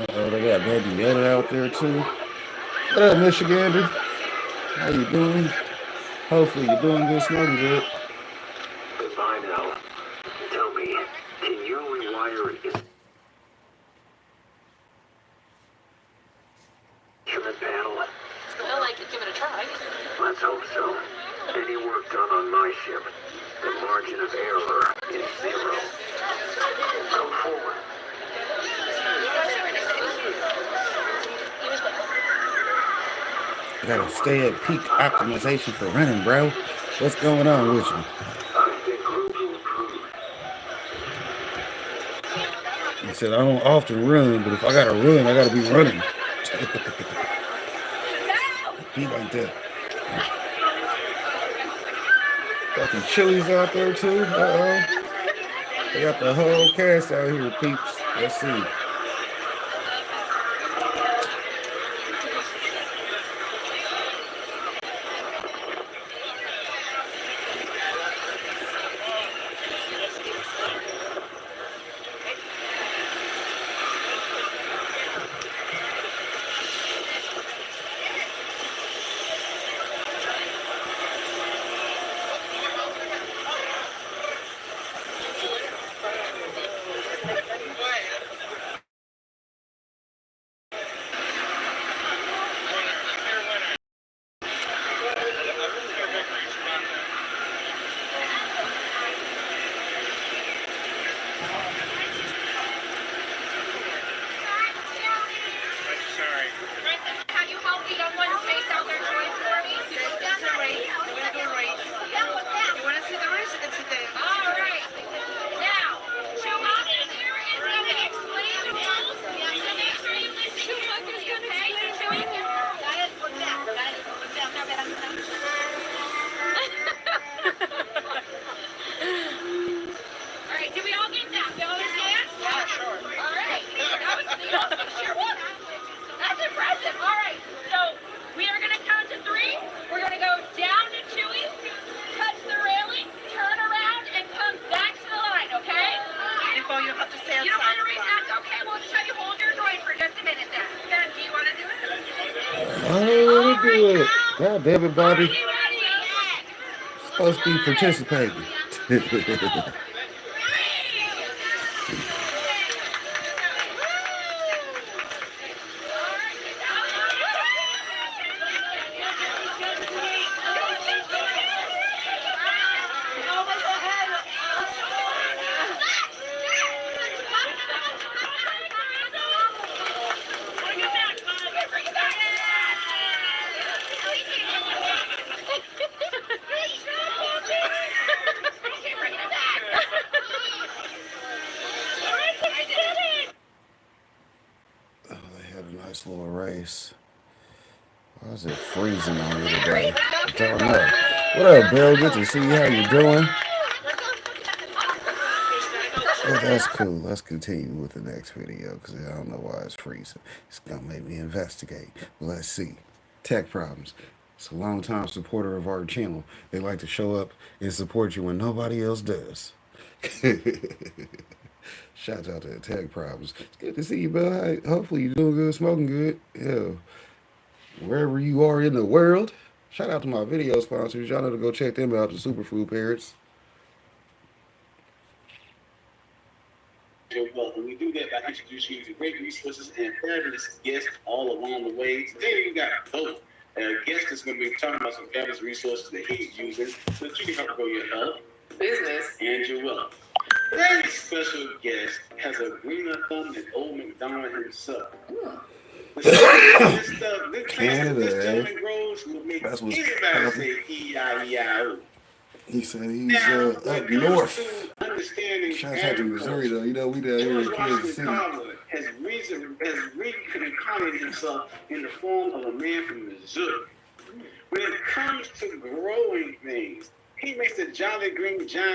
Uh-oh, they got baby Yoda out there too. What up, Michigander? How you doing? Hopefully you're doing good, smoking good. Goodbye now. Tell me, can you rewire an instrument panel? Well, I could give it a try. Let's hope so. Any work done on my ship, the margin of error is 0. Come forward. You gotta stay at peak optimization for running, bro. What's going on with you? I've been grouping food. He said, I don't often run, but if I gotta run, I gotta be running. Be like that. Fucking chilies out there too. Uh-oh. They got the whole cast out here, peeps. Let's see. God damn it, Bobby. Supposed to be participating. Little race. Why is it freezing on me today? I don't know. What up, Bill? Good to see you. How you doing? Well, that's cool. Let's continue with the next video because I don't know why it's freezing. It's gonna make me investigate. Let's see. Tech problems. It's a long-time supporter of our channel. They like to show up and support you when nobody else does. Shout out to the tech problems. It's good to see you, Bill. Hi. Hopefully you're doing good, smoking good. Yeah. Wherever you are in the world. Shout out to my video sponsors. Y'all know to go check them out, the Superfood Parrots. You're welcome. We do that by introducing you to great resources and fabulous guests all along the way. Today we got both. A guest is going to be talking about some fabulous resources that he's using so that you can help grow your health, business, and your wealth. Today's special guest has a greener thumb than old McDonald himself. This gentleman grows will make anybody say E-I-E-I-O. He said he's up north. Shout out to Missouri, though. You know, we down here in Kansas City. Has reincarnated himself in the form of a man from Missouri. When it comes to growing things, he makes a jolly green giant.